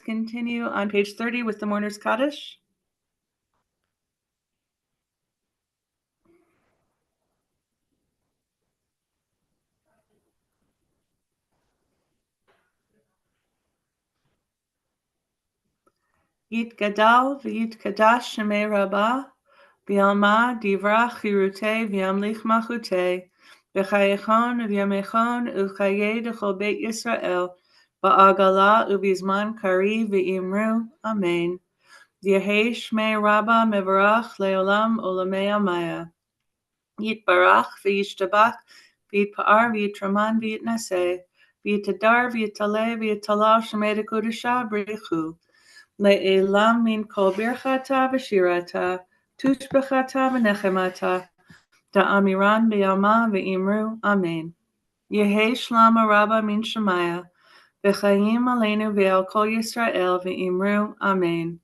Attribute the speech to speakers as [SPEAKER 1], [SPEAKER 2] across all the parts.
[SPEAKER 1] continue on page 30 with the Mourner's Kaddish. Yitgadal v'yitkadash shemei Rabbah v'yalma divra chirutei v'yamlich machutei v'chayechon v'yamechon u'chayei d'chol beit Yisrael ba'agala u'bizman kari v'imru. Amen. Yehei shmei Rabbah mevarach leolam olamei amaya. Yitbarach v'yishtabach v'yitpa'ar v'yitraman v'yitnaseh v'yitadar v'yitaleh v'yitalal shemei d'kodesha b'richu. Le'elam min kol birchata v'shirata, tushbechata v'nechemata, da'amiran b'yama v'imru. Amen. Yehei shlama rabba min shemaya, v'chayim aleinu v'al kol Yisrael v'imru. Amen.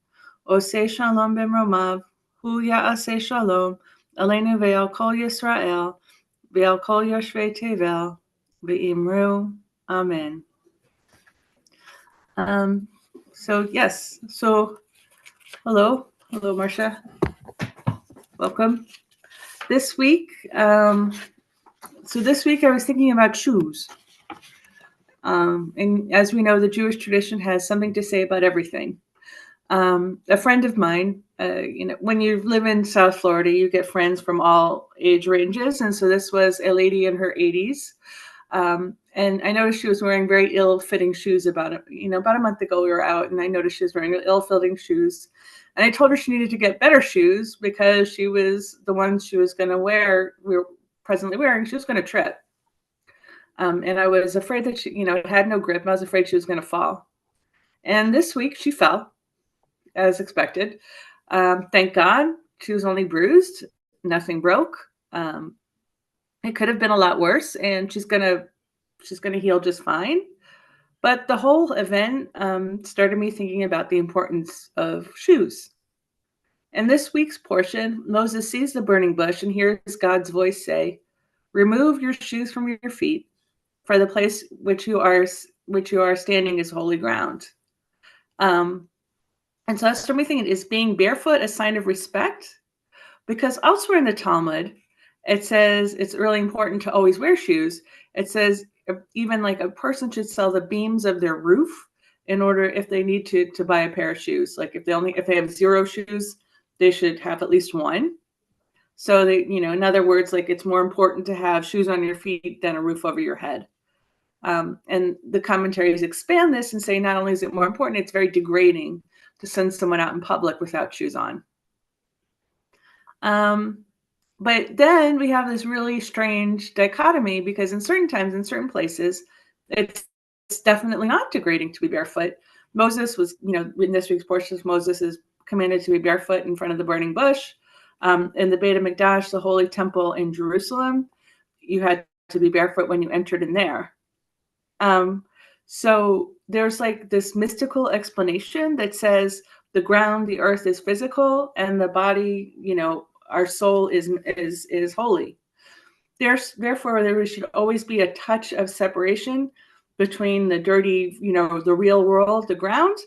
[SPEAKER 1] Osei shalom b'mromav, hu ya'aseh shalom, aleinu v'al kol Yisrael, v'al kol yoshvei tevel, v'imru. Amen. So hello, Marcia. Welcome. This week, this week I was thinking about shoes. And as we know, the Jewish tradition has something to say about everything. A friend of mine, when you live in South Florida, you get friends from all age ranges. And so this was a lady in her 80s. And I noticed she was wearing very ill-fitting shoes about a month ago we were out, and I noticed she was wearing ill-fitting shoes. And I told her she needed to get better shoes because she was the ones she was going to wear, we were presently wearing, she was going to trip. And I was afraid that she, it had no grip. And I was afraid she was going to fall. And this week she fell, as expected. Thank God she was only bruised. Nothing broke. It could have been a lot worse, and she's gonna heal just fine. But the whole event started me thinking about the importance of shoes. In this week's portion, Moses sees the burning bush and hears God's voice say, "Remove your shoes from your feet, for the place which you are standing is holy ground." And so that started me thinking, is being barefoot a sign of respect? Because elsewhere in the Talmud, it says it's really important to always wear shoes. It says even like a person should sell the beams of their roof in order, if they need to buy a pair of shoes. Like if they have 0 shoes, they should have at least one. So they, in other words, like it's more important to have shoes on your feet than a roof over your head. And the commentaries expand this and say not only is it more important, it's very degrading to send someone out in public without shoes on. But then we have this really strange dichotomy, because in certain times, in certain places, it's definitely not degrading to be barefoot. Moses was, in this week's portion, Moses is commanded to be barefoot in front of the burning bush. In the Beit HaMikdash, the Holy Temple in Jerusalem, you had to be barefoot when you entered in there. So there's like this mystical explanation that says the ground, the earth is physical, and the body, our soul is holy. Therefore, there should always be a touch of separation between the dirty, the real world, the ground,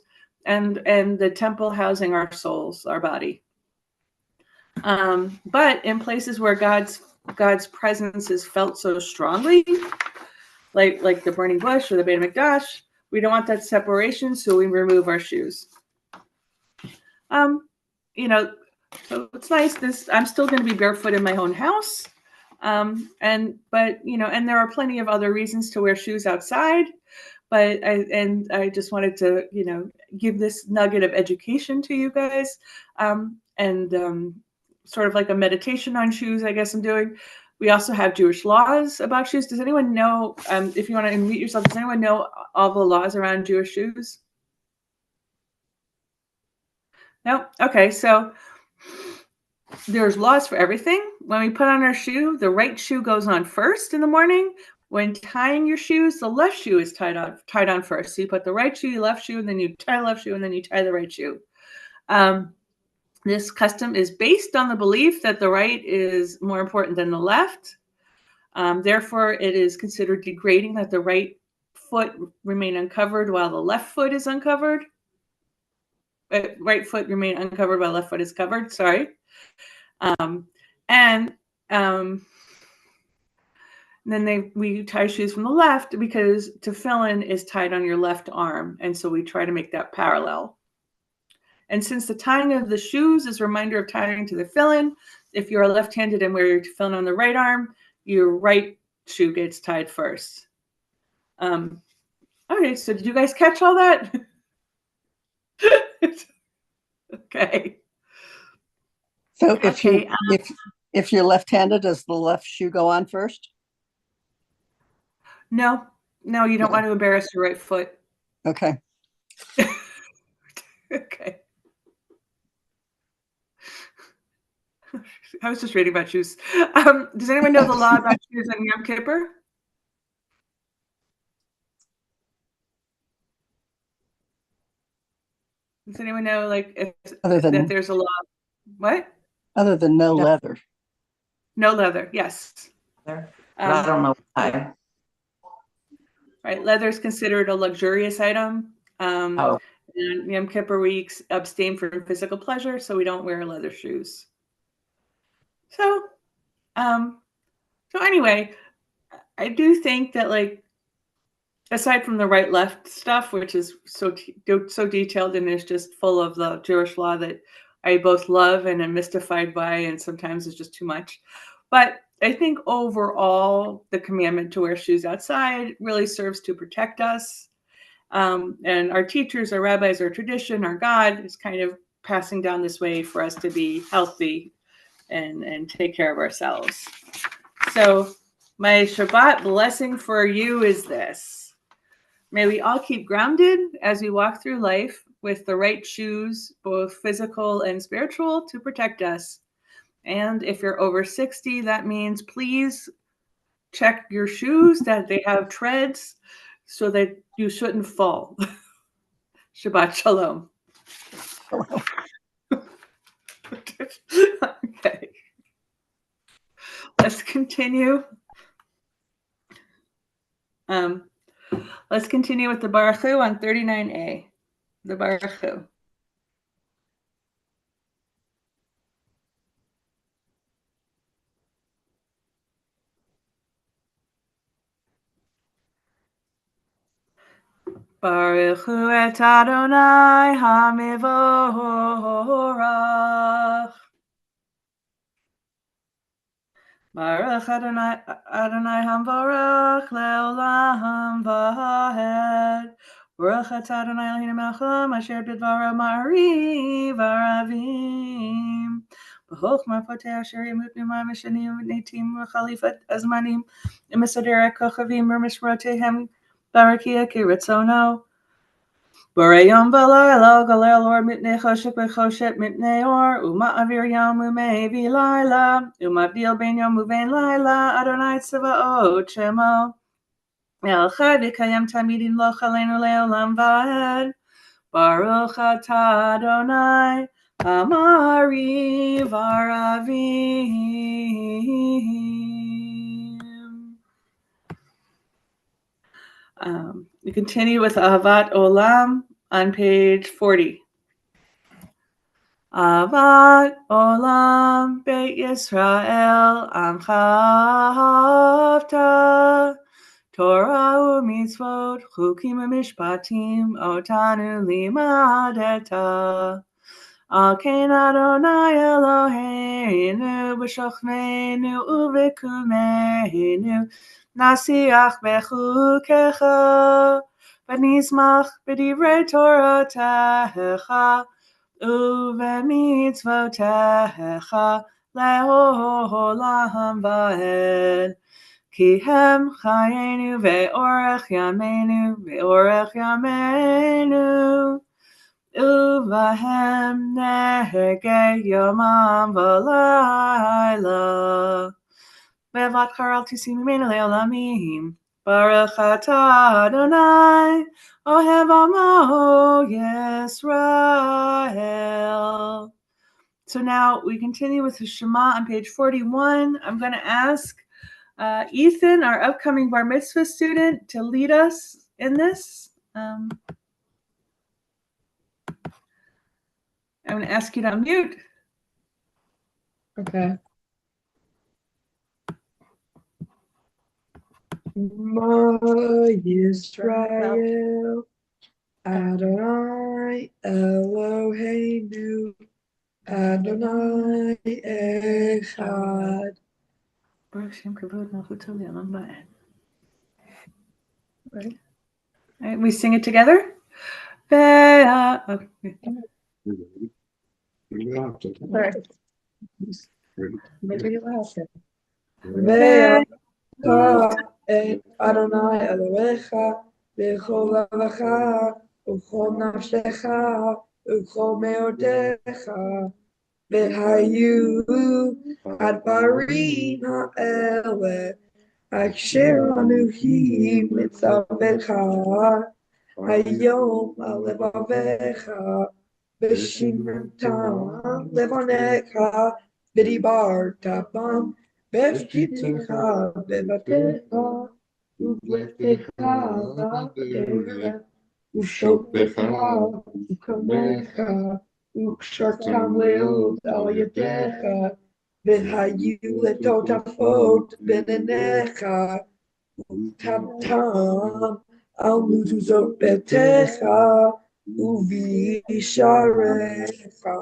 [SPEAKER 1] and the temple housing our souls, our body. But in places where God's presence is felt so strongly, like the burning bush or the Beit HaMikdash, we don't want that separation, so we remove our shoes. So it's nice. I'm still going to be barefoot in my own house. But there are plenty of other reasons to wear shoes outside. But I just wanted to, give this nugget of education to you guys. Sort of like a meditation on shoes, I guess I'm doing. We also have Jewish laws about shoes. Does anyone know, if you want to unmute yourself, does anyone know all the laws around Jewish shoes? No? Okay, so there's laws for everything. When we put on our shoe, the right shoe goes on first in the morning. When tying your shoes, the left shoe is tied on first. So you put the right shoe, left shoe, and then you tie the left shoe, and then you tie the right shoe. This custom is based on the belief that the right is more important than the left. Therefore, it is considered degrading that the right foot remain uncovered while the left foot is uncovered. right foot remain uncovered while left foot is covered. Sorry. And then we tie shoes from the left because tefillin is tied on your left arm. And so we try to make that parallel. And since the tying of the shoes is a reminder of tying to the tefillin, if you're left-handed and wear your tefillin on the right arm, your right shoe gets tied first. Okay, so did you guys catch all that? Okay.
[SPEAKER 2] So if you're left-handed, does the left shoe go on first?
[SPEAKER 1] No, you don't want to embarrass your right foot.
[SPEAKER 2] Okay.
[SPEAKER 1] Okay. I was just reading about shoes. Does anyone know the law about shoes on Yom Kippur? Does anyone know, like, that there's a law? What?
[SPEAKER 2] Other than no leather.
[SPEAKER 1] No leather, yes.
[SPEAKER 3] I don't know why.
[SPEAKER 1] Right, leather is considered a luxurious item. And Yom Kippur we abstain from physical pleasure, so we don't wear leather shoes. So anyway, I do think that, like, aside from the right-left stuff, which is so detailed and is just full of the Jewish law that I both love and am mystified by, and sometimes it's just too much. But I think overall, the commandment to wear shoes outside really serves to protect us. And our teachers, our rabbis, our tradition, our God is kind of passing down this way for us to be healthy and take care of ourselves. So my Shabbat blessing for you is this. May we all keep grounded as we walk through life with the right shoes, both physical and spiritual, to protect us. And if you're over 60, that means please check your shoes that they have treads so that you shouldn't fall. Shabbat shalom. Okay. Let's continue. Let's continue with the Baruch Hu on 39a. The Baruch Hu. Baruch Hu et Adonai HaMivorach. Baruch Adonai HaMivorach Leolam Vahed. Baruch et Adonai Eloheinu melech haolam asher bidvaro ma'ariv aravim. B'chokhmah poteh asher yimutnu ma'amishanim v'netim v'chalifat azmanim u'mesadera kochavim v'mishrotehem barakia kiritzono. Borei yom v'layla galel or mitnei choshek v'choshet mitnei or u'ma'avir yom u'mevi layla u'mabdil ben yom u'vein layla Adonai tzavaot shemo. El Chai v'kayem tamidin lo chaleinu leolam va'ed. Baruch atah Adonai Amariv aravim. We continue with Ahavat Olam on page 40. Ahavat Olam Beit Yisrael Amcha Ahavta. Torah u'mitzvot, chukim u'mishpatim, otanu limadeta. Al kein Adonai Eloheinu, b'shochneinu u'v'kumeinu, nasiach bechukecha, v'nizmach b'divrei Toratecha, u'v'mitzvotecha, le'olam va'ed. Ki hem chayenu ve'orech yameinu uvahem nehege yomam v'layla ve'vat karal tisim mimenu le'olamim baruch atah Adonai ohev amo Yisrael. So now we continue with the Shema on page 41. I'm going to ask Ethan, our upcoming bar mitzvah student, to lead us in this. I'm going to ask you to unmute.
[SPEAKER 4] Okay. Ma Yisrael, Adonai Eloheinu, Adonai Echad.
[SPEAKER 1] Baruch Shem Kavod Malchuto Le'olam Va'ed. Right. All right, we sing it together. Okay.
[SPEAKER 4] Maybe you laugh. Ve'ata et Adonai Elohecha, b'chol levacha, u'chol nafshecha, u'chol meodecha, ve'hayu advarim ha'ele, asher anuhi mitzavecha, hayom alevavecha, b'shimratam levanecha, v'dibarta bam, b'shkiticha bevatecha, u'vletecha la'aderet, u'shoftecha u'kamecha, u'kshartam leot al yadecha, v'hayu letotafot b'nenecha, u'tabtam al mezuzot betecha, u'visharecha.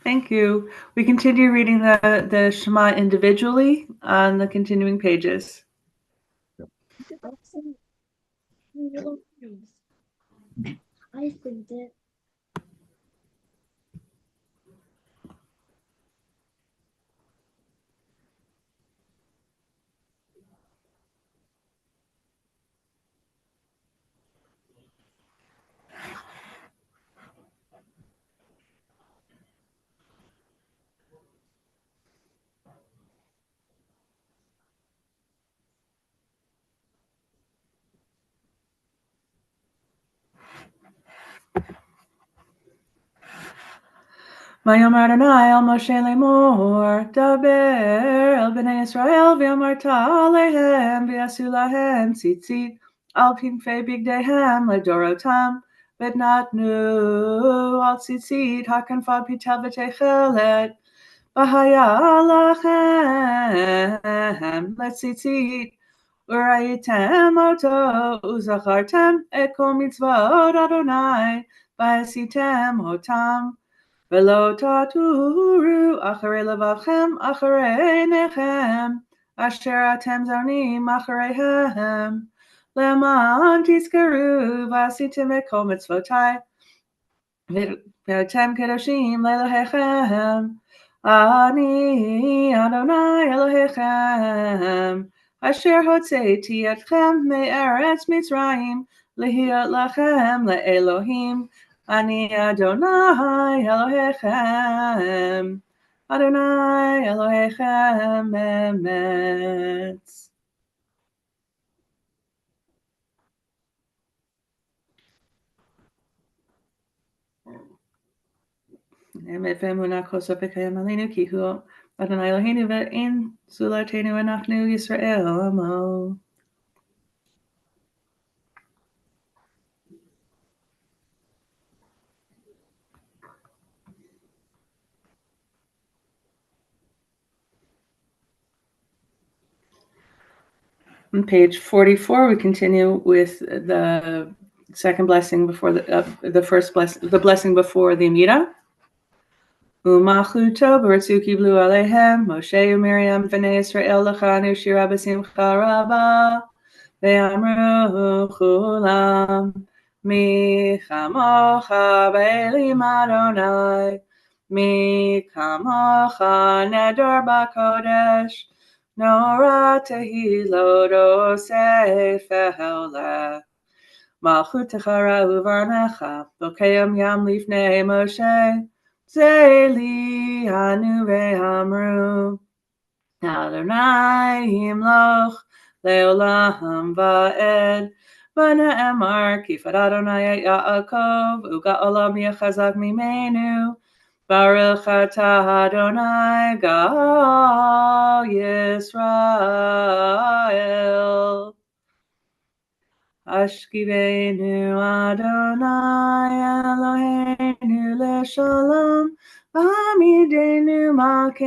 [SPEAKER 1] Thank you. We continue reading the Shema individually on the continuing pages.
[SPEAKER 5] I think it.
[SPEAKER 1] Vayomar Adonai el Moshe lemor, daber el bnei Yisrael v'yamarta alehem v'yasu lahem tzitzit al pinfei bigdehem ledorotam v'natnu al tzitzit hakanfad pitel v'techelet v'haya lachem letzitzit urayitem oto uzachartem et kol mitzvot Adonai v'asitem otam Velo taturu acharei levavchem acharei nechem asher atem zonim achareihem leman tizkaru v'asitim et kol mitzvotai v'atem kedoshim lelohechem ani Adonai Elohechem asher hotzeiti etchem me'eretz Mitzrayim lihiyot lachem le'elohim Ani Adonai Elohechem, Adonai Elohechem emet. Emet ve'emunah kol sofek hayam aleinu ki hu Adonai Eloheinu ve'ein zulatenu anachnu Yisrael amo. On page 44, we continue with the second blessing before the first blessing, the blessing before the Amida. U'machuto b'ratzu kiblu aleihem Moshe u'Miriam v'nei Yisrael lachanu shira b'simcha rabba ve'amru chulam mi chamocha b'elim Adonai mi chamocha nedor b'kodesh Nora tehilot oseh fe'holeh Malchutecha u'varnecha V'kayam yam lifnei Moshe Zeli anu ve'amru Adonai yimloch le'olam va'ed V'ne'emar kifad Adonai Yaakov U'ga'olam yachazak mimenu Baruch atah Adonai Gal Yisrael Ashkivenu Adonai Eloheinu לשלום, ועמידנו מלכנו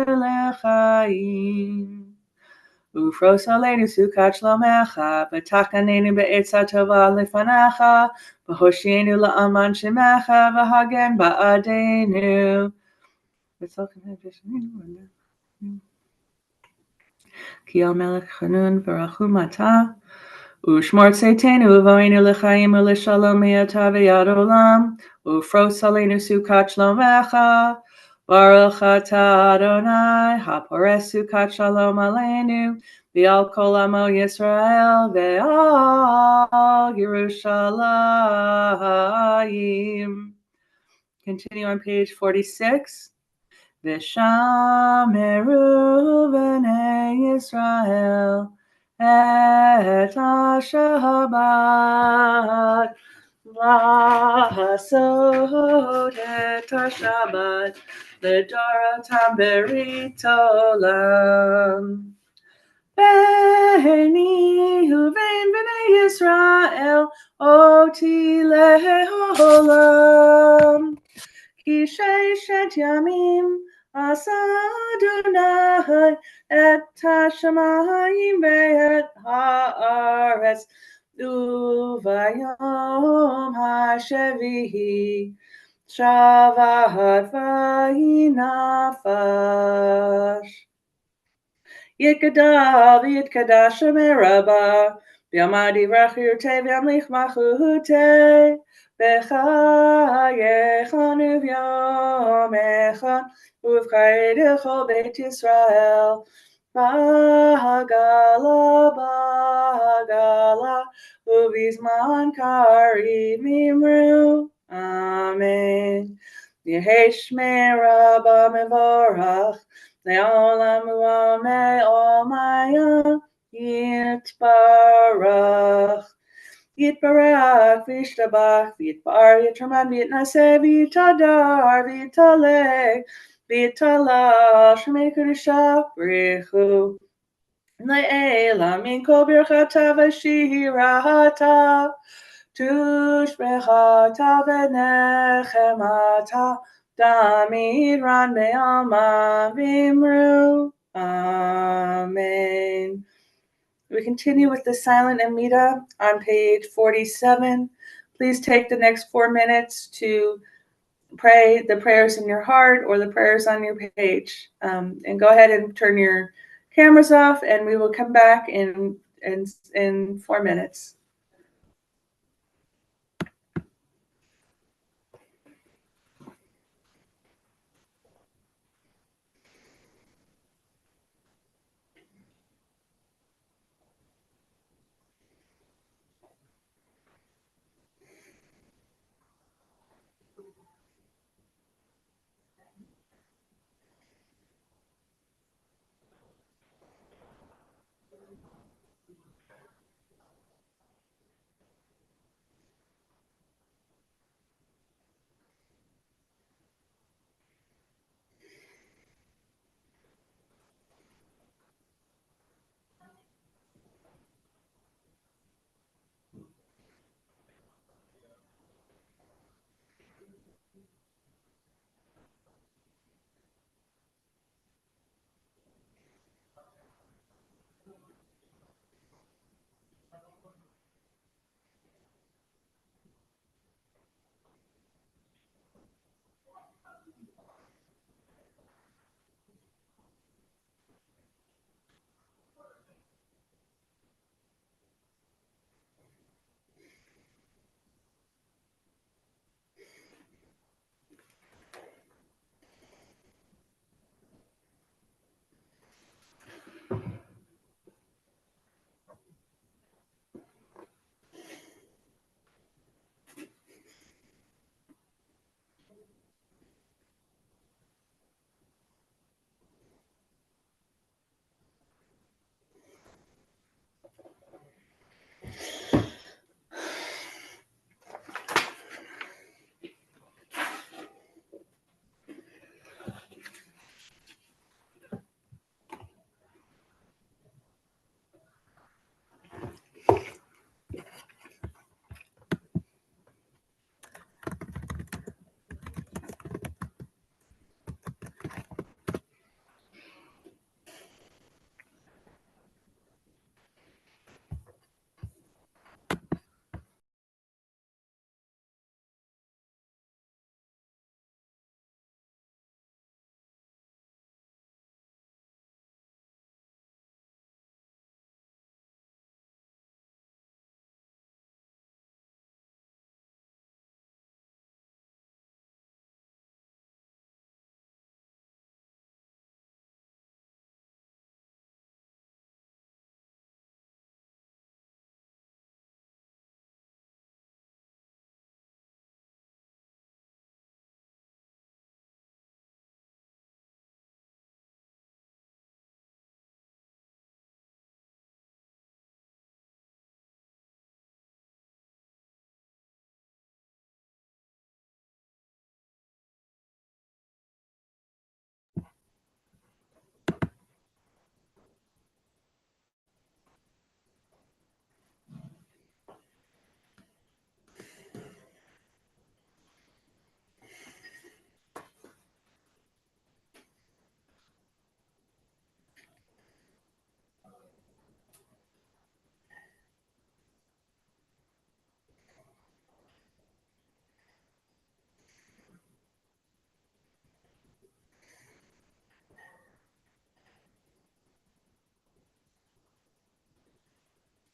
[SPEAKER 1] לחיים. ופרוס עלינו סוכת שלומך, ותחננו בעצה טובה לפניך, והושיענו לאמן שמך, והגן בעדנו. כי המלך חנון ורחום אתה, ושמור צאתנו ובואנו לחיים ולשלום מעתה ועד עולם, ופרוס עלינו סוכת שלומך, ברוך אתה אדוני, הפורס סוכת שלום עלינו, ועל כל עמו ישראל ועל ירושלים. Continue on page 46. V'shameru b'nei Yisrael et ha-Shabbat, לעשות את השבת לדורותם ברית עולם. ביני ובין בני ישראל אותי לעולם. כי ששת ימים עשה אדוני את השמיים ואת הארץ, וביום השביעי שבת ויהי נפש. יתגדל ויתקדש מרבה, בימד יברח ירתה וימליך מלכותה, בחייך וביומך, ובחיי לכל בית ישראל, בעגלה בעגלה, ובזמן קריב אמרו, אמן. יהי שמי רבה מבורך, לעולם ולעולמי יתברך. יתברך וישתבח ויתפאר יתרומם ויתנשא ויתהדר ויתעלה ויתהלל שמי קדושה בריחו לעילא מן כל ברכתה ושירתה תושבחתה ונחמתה תמיד רן בעלמא ואמרו amen. We continue with the silent Amida on page 47. Please take the next 4 minutes to pray the prayers in your heart or the prayers on your page. And go ahead and turn your cameras off, and we will come back in 4 minutes.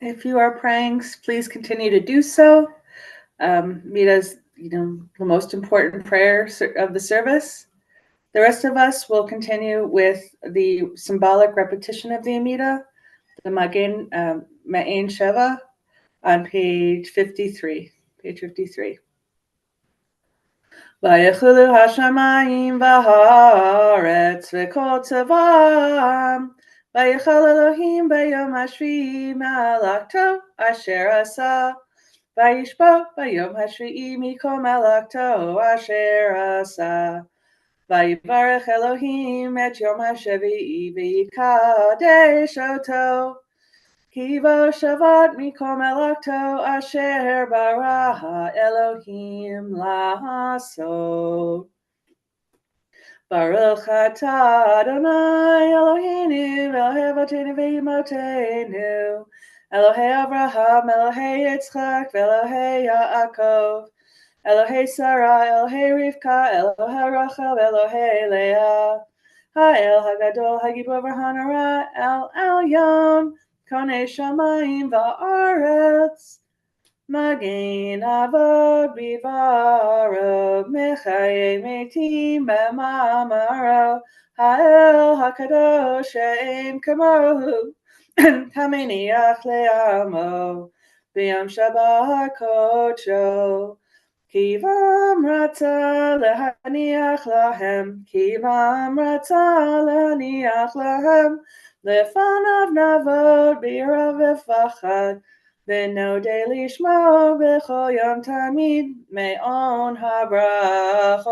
[SPEAKER 1] If you are praying, please continue to do so. Mita's, the most important prayer of the service. The rest of us will continue with the symbolic repetition of the Amida, the Ma'ain Sheva, on page 53. Page 53. Vayechulu hashamayim v'haaretz v'kol tzavam vayechal Elohim b'yom hashvi'i malakto asher asa vayishbo b'yom hashvi'i mikol malakto asher asa vayivarech Elohim et yom hashevi'i v'yikadesh oto Kivo Shabbat mikol melakto asher bara Elohim laso. Baruch atah Adonai Eloheinu Elohei avotenu ve'imotenu Elohei Avraham Elohei Yitzchak Elohei Yaakov Elohei Sarah Elohei Rivka Elohei Rachel Elohei Leah Ha'el Hagadol Hagibor V'Hanara El Elyon Konei Shamayim Va'aretz Magen Avod Bivaro Mechaye Metim B'Mamaro Ha'el HaKadosh She'en Kamohu Hameniach Le'amo B'Yom Shabbat HaKodsho Kivam Ratza Lehaniach Lahem Kivam Ratza Lehaniach Lahem Lefanav Navod B'Yirav V'Fachad V'Nodei Lishmo B'Chol Yom Tamid Me'on HaBrachot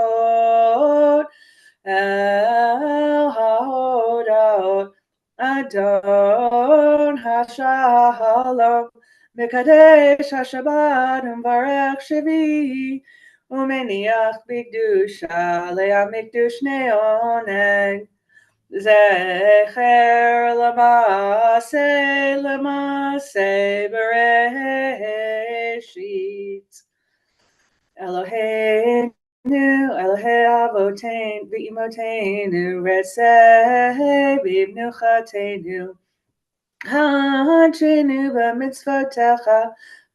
[SPEAKER 1] El HaHodot Adon HaShalom Mekadesh HaShabbat Umvarech Shevi Umeniach B'Kedusha Le'amikdush Ne'oneg Zecher Lamase Bereshit Eloheinu Elohei Avoteinu V'Imotenu Retzeh B'Imnuchatenu Ha'anchenu B'Mitzvotecha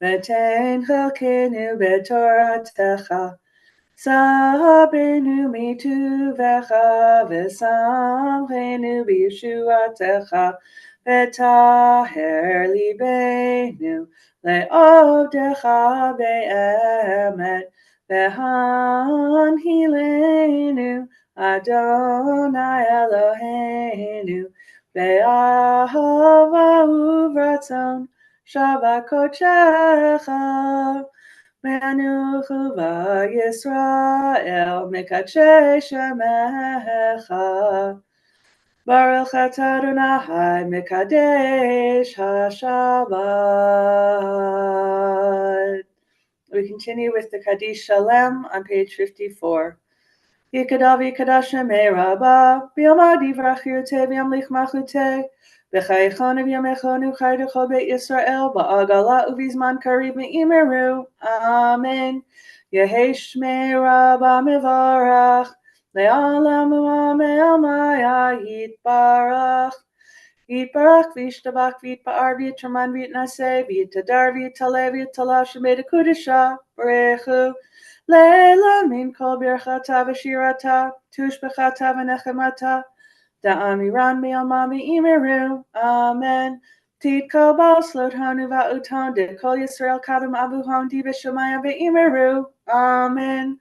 [SPEAKER 1] V'Tein Chelkenu B'Toratecha Sabenu mituvecha v'samchenu b'yeshuatecha v'taher libenu le'ovdecha be'emet v'hanhilenu Adonai Eloheinu ve'ahava uvratzon Shabbat kodechecha Me'anuchu v'Yisrael mekadshei shemecha Baruch atah Adonai mekadesh haShabbat. We continue with the Kaddish Shalem on page 54. Yikadav yikadash shemei rabba b'yom divrach yirteh b'yom lichmach uteh B'chaychon v'yamechonu chaydecho beit Yisrael ba'agala uvizman karib me'imeru. Amen. Yehei shmei rabba mevarach le'alam u'amei maya yitbarach. Yitbarach v'yishtabach v'yitpa'ar v'yitraman v'yitnaseh v'yitadar v'yitaleh v'yitala shemei dekudesha b'rechu. Leila min kol birchata v'shirata tushbechata v'nechemata Da'amiran me'almami imeru. Amen. Tid kol bal slot hanu va'uton de kol Yisrael kadam abuhon di v'shamaya ve'imeru. Amen.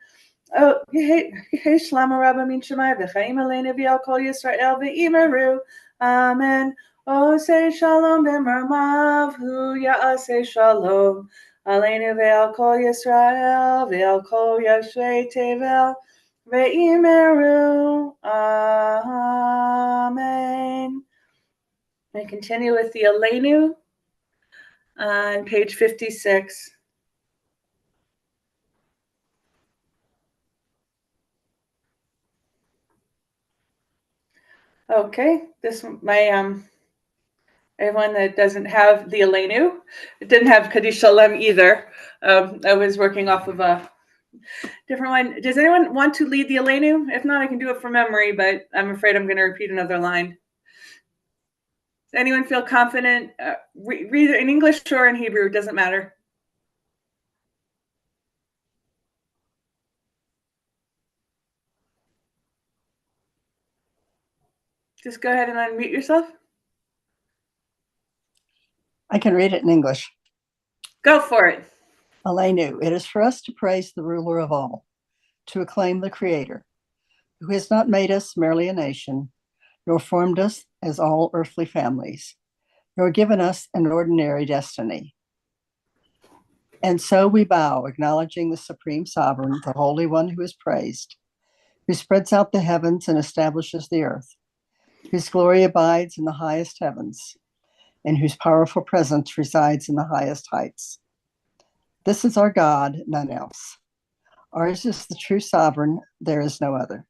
[SPEAKER 1] Oh, Yehei shlama rabba min shamaya v'chaim aleinu v'al kol Yisrael ve'imeru. Amen. Oh, say shalom b'mermav hu ya'aseh shalom. Aleinu v'al kol Yisrael v'al kol yashvei tevel. Ve'imeru. Amen. We continue with the Aleinu on page 56. Okay, this everyone that doesn't have the Aleinu, it didn't have Kaddish Shalem either. I was working off of a different one. Does anyone want to lead the Aleinu? If not, I can do it from memory, but I'm afraid I'm going to repeat another line. Does anyone feel confident? Read it in English or in Hebrew, it doesn't matter. Just go ahead and unmute yourself.
[SPEAKER 2] I can read it in English.
[SPEAKER 1] Go for it.
[SPEAKER 2] Aleinu, it is for us to praise the ruler of all, to acclaim the Creator, who has not made us merely a nation, nor formed us as all earthly families, nor given us an ordinary destiny. And so we bow, acknowledging the supreme sovereign, the Holy One who is praised, who spreads out the heavens and establishes the earth, whose glory abides in the highest heavens, and whose powerful presence resides in the highest heights. This is our God, none else. Ours is the true sovereign, there is no other.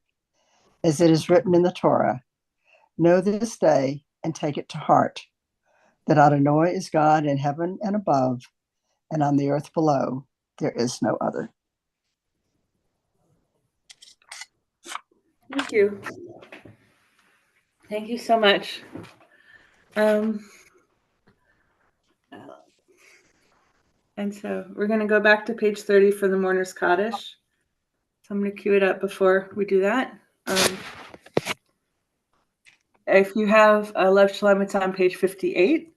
[SPEAKER 2] As it is written in the Torah, know this day and take it to heart, that Adonai is God in heaven and above, and on the earth below, there is no other.
[SPEAKER 1] Thank you. Thank you so much. And so we're going to go back to page 30 for the Mourner's Kaddish. So I'm going to cue it up before we do that. If you have Lev Shalom, it's on page 58.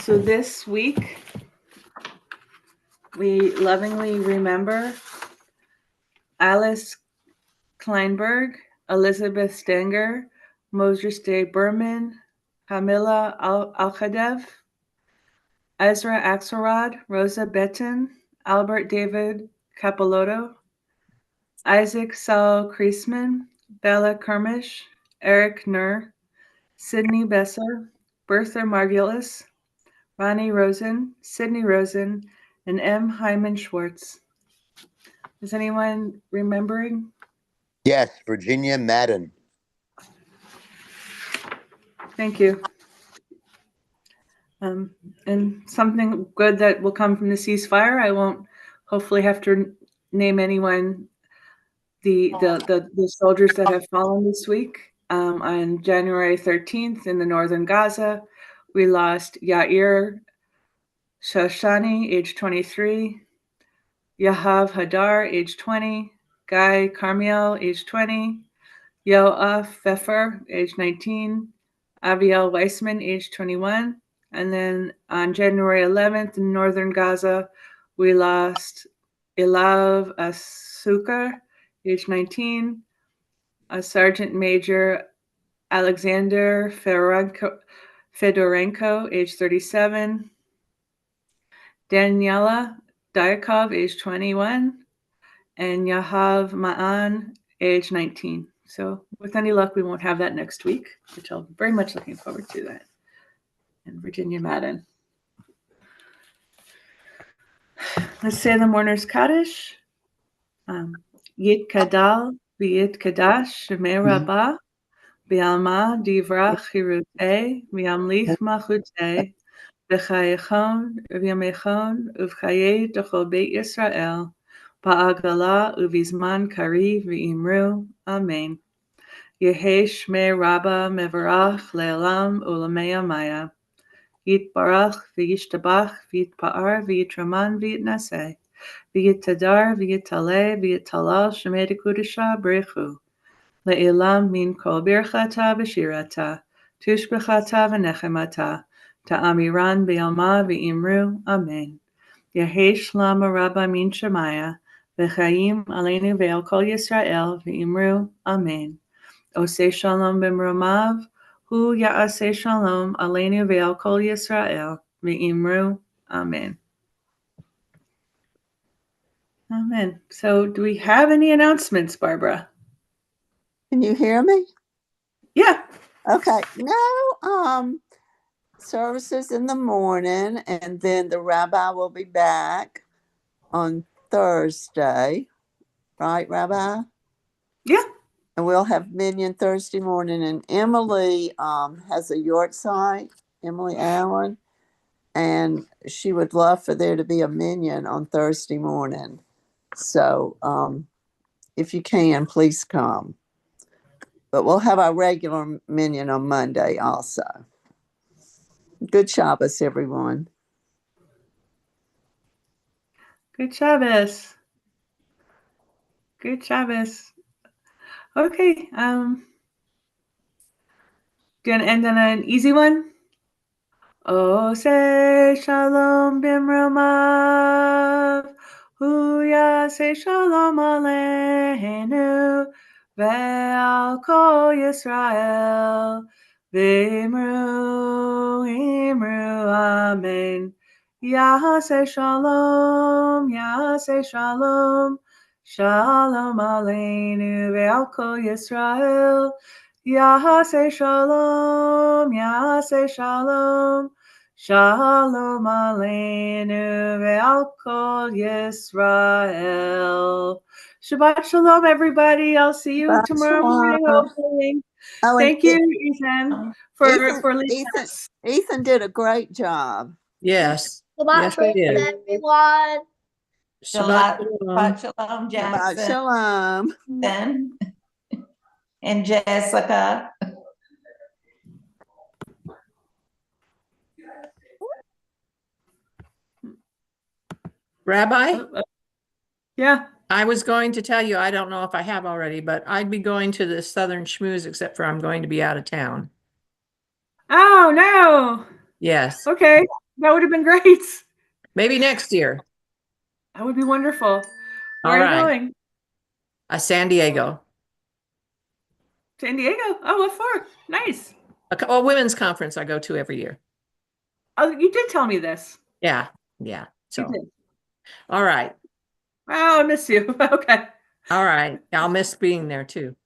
[SPEAKER 1] So this week, we lovingly remember Alice Kleinberg, Elizabeth Stenger, Moses Day Berman, Camilla Alkadev, Ezra Axelrod, Rosa Betten, Albert David Capilotto, Isaac Saul Kriesman, Bella Kermish, Eric Nur, Sydney Besser, Bertha Margulis, Ronnie Rosen, Sydney Rosen, and M. Hyman Schwartz. Is anyone remembering?
[SPEAKER 6] Yes, Virginia Madden.
[SPEAKER 1] Thank you. And something good that will come from the ceasefire. I won't hopefully have to name anyone, the soldiers that have fallen this week. On January 13th in the northern Gaza, we lost Yair Shoshani, age 23, Yahav Hadar, age 20, Guy Carmiel, age 20, Yoav Pfeffer, age 19, Aviel Weissman, age 21. And then on January 11th in northern Gaza, we lost Elav Asukar, age 19, a Sergeant Major Alexander Fedorenko, age 37, Daniela Dyakov, age 21, and Yahav Ma'an, age 19. So with any luck, we won't have that next week, which I'm very much looking forward to that. And Virginia Madden. Let's say the Mourner's Kaddish. Yit Kadal, V'yit Kadash, Shemei Rabbah, V'alma Divrach Hirutei, V'yamlich Machutei, V'chayechon, V'yamechon, Uv'chayei D'chol Beit Yisrael, Ba'agala Uvizman Kari V'imru. Amen. Yehi Shmei Rabba Mevarach Le'elam Ulamei Amaya. Yitbarach V'yishtabach V'yitpa'ar V'yitraman V'yitnaseh. V'yitadar V'yitaleh V'yitalal Shemei Dekudesha Brechu. Le'elam min kol birchata v'shirata. Tushbechata v'nechemata. Ta'amiran B'yalma V'imru. Amen. Yehi Shlama Rabba min Shemaya. V'chayim aleinu ve'al kol Yisrael V'imru. Amen. Oseh shalom b'mromav, hu ya'aseh shalom aleinu ve'al kol Yisrael v'imru. Amen. Amen. So do we have any announcements, Barbara?
[SPEAKER 7] Can you hear me?
[SPEAKER 1] Yeah.
[SPEAKER 7] Okay. No, services in the morning, and then the rabbi will be back on Thursday. Right, Rabbi?
[SPEAKER 1] Yeah.
[SPEAKER 7] And we'll have Minyan Thursday morning. And Emily has a yard site, Emily Allen, and she would love for there to be a Minyan on Thursday morning. So if you can, please come. But we'll have our regular minion on Monday also. Good Shabbos, everyone.
[SPEAKER 1] Good Shabbos. Good Shabbos. Okay. Gonna end on an easy one. Oh, say shalom bimromav. Huya say shalom aleinu. Ve'al kol Yisrael. V'imru, imru, amen. Yaseh shalom, Yaseh shalom. Shalom aleinu ve'al kol Yisrael. Yaseh shalom, Yaseh shalom. Shalom aleinu ve'al kol Yisrael. Shabbat shalom, everybody. I'll see you
[SPEAKER 7] Shabbat
[SPEAKER 1] tomorrow morning,
[SPEAKER 7] shalom.
[SPEAKER 1] hopefully.
[SPEAKER 7] Oh, and
[SPEAKER 1] Thank you, Ethan, for leading us.
[SPEAKER 7] Ethan did a great job.
[SPEAKER 8] Yes.
[SPEAKER 5] Shabbat
[SPEAKER 8] Yes, we
[SPEAKER 5] shalom,
[SPEAKER 8] did.
[SPEAKER 5] everyone.
[SPEAKER 8] Shabbat
[SPEAKER 3] Shabbat
[SPEAKER 8] shalom.
[SPEAKER 3] shalom,
[SPEAKER 7] Shabbat
[SPEAKER 3] Jackson
[SPEAKER 7] shalom.
[SPEAKER 3] and Jessica.
[SPEAKER 8] Rabbi,
[SPEAKER 1] Yeah.
[SPEAKER 8] I was going to tell you, I don't know if I have already, but I'd be going to the Southern Schmooze, except for I'm going to be out of town.
[SPEAKER 1] Oh, no.
[SPEAKER 8] Yes.
[SPEAKER 1] Okay. That would have been great.
[SPEAKER 8] Maybe next year.
[SPEAKER 1] That would be wonderful. Where
[SPEAKER 8] All
[SPEAKER 1] are you
[SPEAKER 8] right.
[SPEAKER 1] going?
[SPEAKER 8] San Diego.
[SPEAKER 1] San Diego. Oh, what for? Nice.
[SPEAKER 8] A women's conference I go to every year.
[SPEAKER 1] Oh, you did tell me this.
[SPEAKER 8] Yeah.
[SPEAKER 1] You
[SPEAKER 8] So,
[SPEAKER 1] did.
[SPEAKER 8] all right.
[SPEAKER 1] Oh, I miss you. Okay.
[SPEAKER 8] All right. I'll miss being there too.